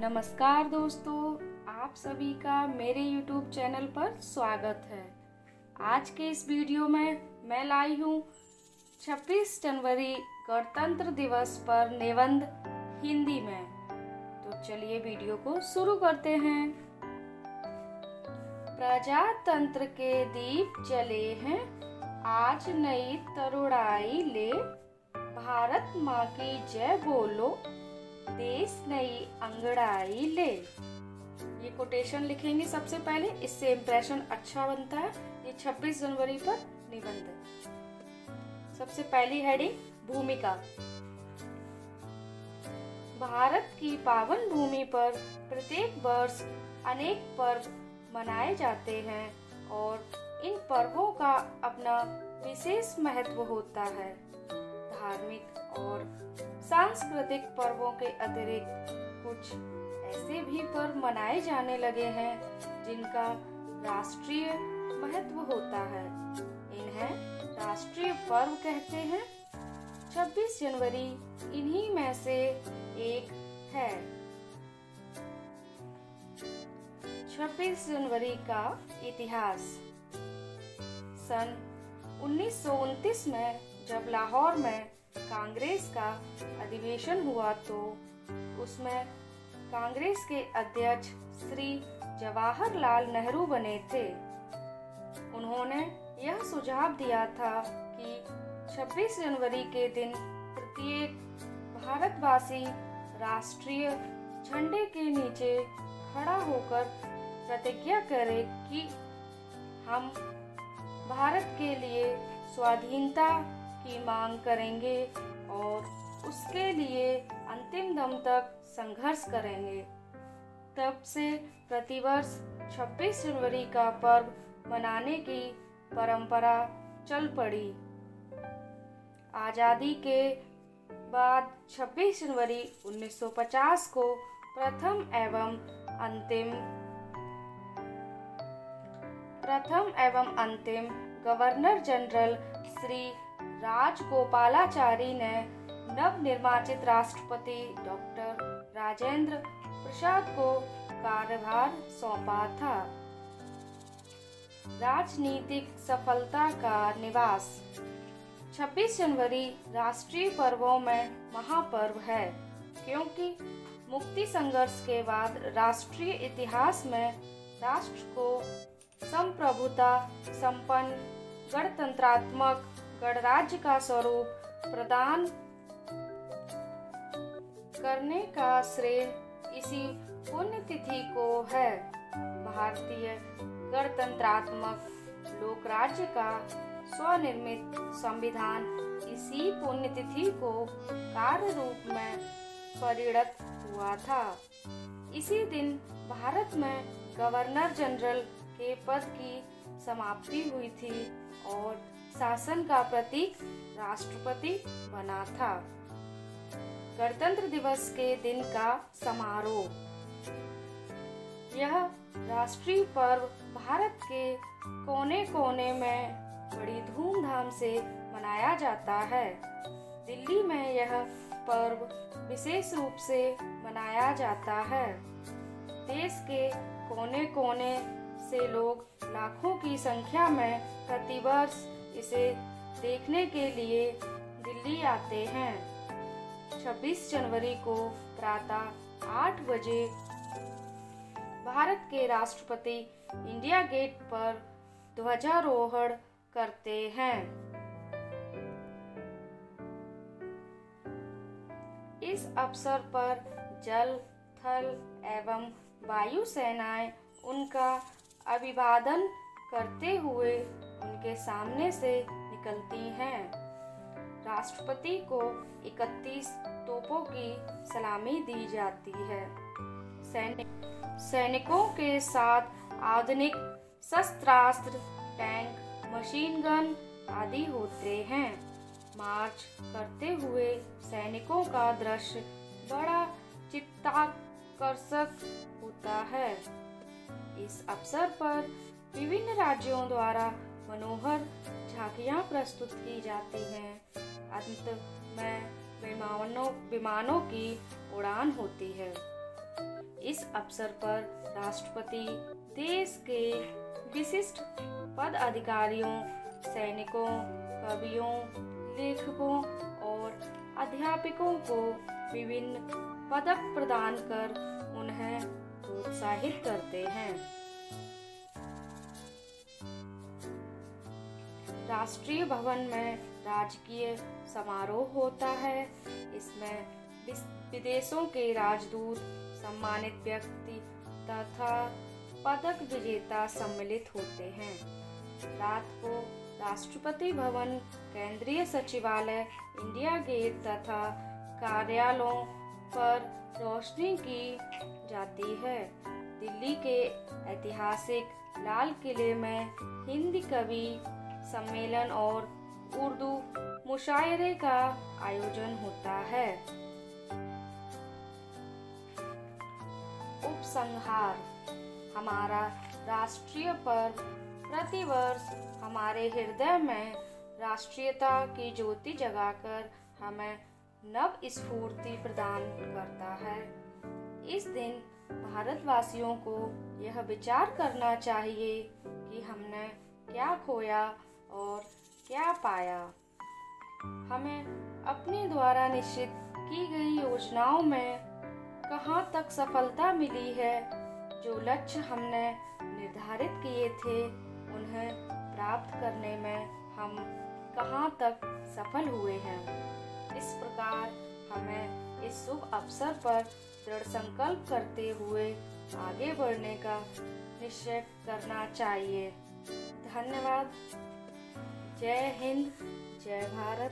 नमस्कार दोस्तों, आप सभी का मेरे YouTube चैनल पर स्वागत है। आज के इस वीडियो में मैं लाई हूँ 26 जनवरी गणतंत्र दिवस पर निबंध हिंदी में। तो चलिए वीडियो को शुरू करते हैं। प्रजातंत्र के दीप जले हैं, आज नई तरुणाई ले, भारत माँ की जय बोलो, देश नई अंगड़ाई ले। ये कोटेशन लिखेंगे सबसे पहले, इससे इम्प्रेशन अच्छा बनता है। ये 26 जनवरी पर निबंध है। सबसे पहली हेडिंग, भूमिका। भारत की पावन भूमि पर प्रत्येक वर्ष अनेक पर्व मनाए जाते हैं और इन पर्वों का अपना विशेष महत्व होता है। धार्मिक और सांस्कृतिक पर्वों के अतिरिक्त कुछ ऐसे भी पर्व मनाए जाने लगे हैं जिनका राष्ट्रीय महत्व होता है। इन्हें राष्ट्रीय पर्व कहते हैं। 26 जनवरी इन्हीं में से एक है। 26 जनवरी का इतिहास। सन 1929 में जब लाहौर में कांग्रेस का अधिवेशन हुआ तो उसमें कांग्रेस के अध्यक्ष श्री जवाहरलाल नेहरू बने थे। उन्होंने यह सुझाव दिया था कि 26 जनवरी के दिन प्रत्येक भारतवासी राष्ट्रीय झंडे के नीचे खड़ा होकर प्रतिज्ञा करे कि हम भारत के लिए स्वाधीनता की मांग करेंगे और उसके लिए अंतिम दम तक संघर्ष करेंगे। तब से प्रतिवर्ष 26 जनवरी का पर्व मनाने की परंपरा चल पड़ी। आज़ादी के बाद 26 जनवरी 1950 को प्रथम एवं अंतिम गवर्नर जनरल श्री राजगोपालाचारी ने नवनिर्वाचित राष्ट्रपति डॉक्टर राजेंद्र प्रसाद को कार्यभार सौंपा था। राजनीतिक सफलता का निवास। 26 जनवरी राष्ट्रीय पर्वों में महापर्व है, क्योंकि मुक्ति संघर्ष के बाद राष्ट्रीय इतिहास में राष्ट्र को संप्रभुता संपन्न गणतंत्रात्मक गणराज्य का स्वरूप प्रदान करने का श्रेय इसी पुण्यतिथि को है। भारतीय गणतंत्रात्मक लोकराज्य का स्वनिर्मित संविधान इसी पुण्यतिथि को कार्य रूप में परिणत हुआ था। इसी दिन भारत में गवर्नर जनरल के पद की समाप्ति हुई थी और शासन का प्रतीक राष्ट्रपति बना था। गणतंत्र दिवस के दिन का समारोह। यह राष्ट्रीय पर्व भारत के कोने-कोने में बड़ी धूमधाम से मनाया जाता है। दिल्ली में यह पर्व विशेष रूप से मनाया जाता है। देश के कोने-कोने से लोग लाखों की संख्या में प्रतिवर्ष इसे देखने के लिए दिल्ली आते हैं। 26 जनवरी को प्रातः 8 बजे भारत के राष्ट्रपति इंडिया गेट पर ध्वजारोहण करते हैं। इस अवसर पर जल, थल एवं वायु सेनाएं उनका अभिवादन करते हुए उनके सामने से निकलती हैं। राष्ट्रपति को 31 तोपों की सलामी दी जाती है। सैनिकों के साथ आधुनिक शस्त्रास्त्र, टैंक, मशीन गन आदि होते हैं। मार्च करते हुए सैनिकों का दृश्य बड़ा चित्ताकर्षक होता है। इस अवसर पर विभिन्न राज्यों द्वारा मनोहर झांकियां प्रस्तुत की जाती हैं। अंत में विमानों की उड़ान होती है। इस अवसर पर राष्ट्रपति देश के विशिष्ट पद अधिकारियों, सैनिकों, कवियों, लेखकों और अध्यापकों को विभिन्न पदक प्रदान कर उन्हें प्रोत्साहित करते हैं। राष्ट्रीय भवन में राजकीय समारोह होता है। इसमें विदेशों के राजदूत, सम्मानित व्यक्ति तथा पदक विजेता सम्मिलित होते हैं। रात को राष्ट्रपति भवन, केंद्रीय सचिवालय, इंडिया गेट तथा कार्यालयों पर रोशनी की जाती है। दिल्ली के ऐतिहासिक लाल किले में हिंदी कवि सम्मेलन और उर्दू मुशायरे का आयोजन होता है। उपसंहार। हमारा राष्ट्रीय पर्व प्रतिवर्ष हमारे हृदय में राष्ट्रीयता की ज्योति जगाकर हमें नव स्फूर्ति प्रदान करता है। इस दिन भारतवासियों को यह विचार करना चाहिए कि हमने क्या खोया और क्या पाया। हमें अपने द्वारा निश्चित की गई योजनाओं में कहाँ तक सफलता मिली है। जो लक्ष्य हमने निर्धारित किए थे उन्हें प्राप्त करने में हम कहाँ तक सफल हुए हैं। इस प्रकार हमें इस शुभ अवसर पर दृढ़ संकल्प करते हुए आगे बढ़ने का निश्चय करना चाहिए। धन्यवाद। जय हिंद, जय भारत।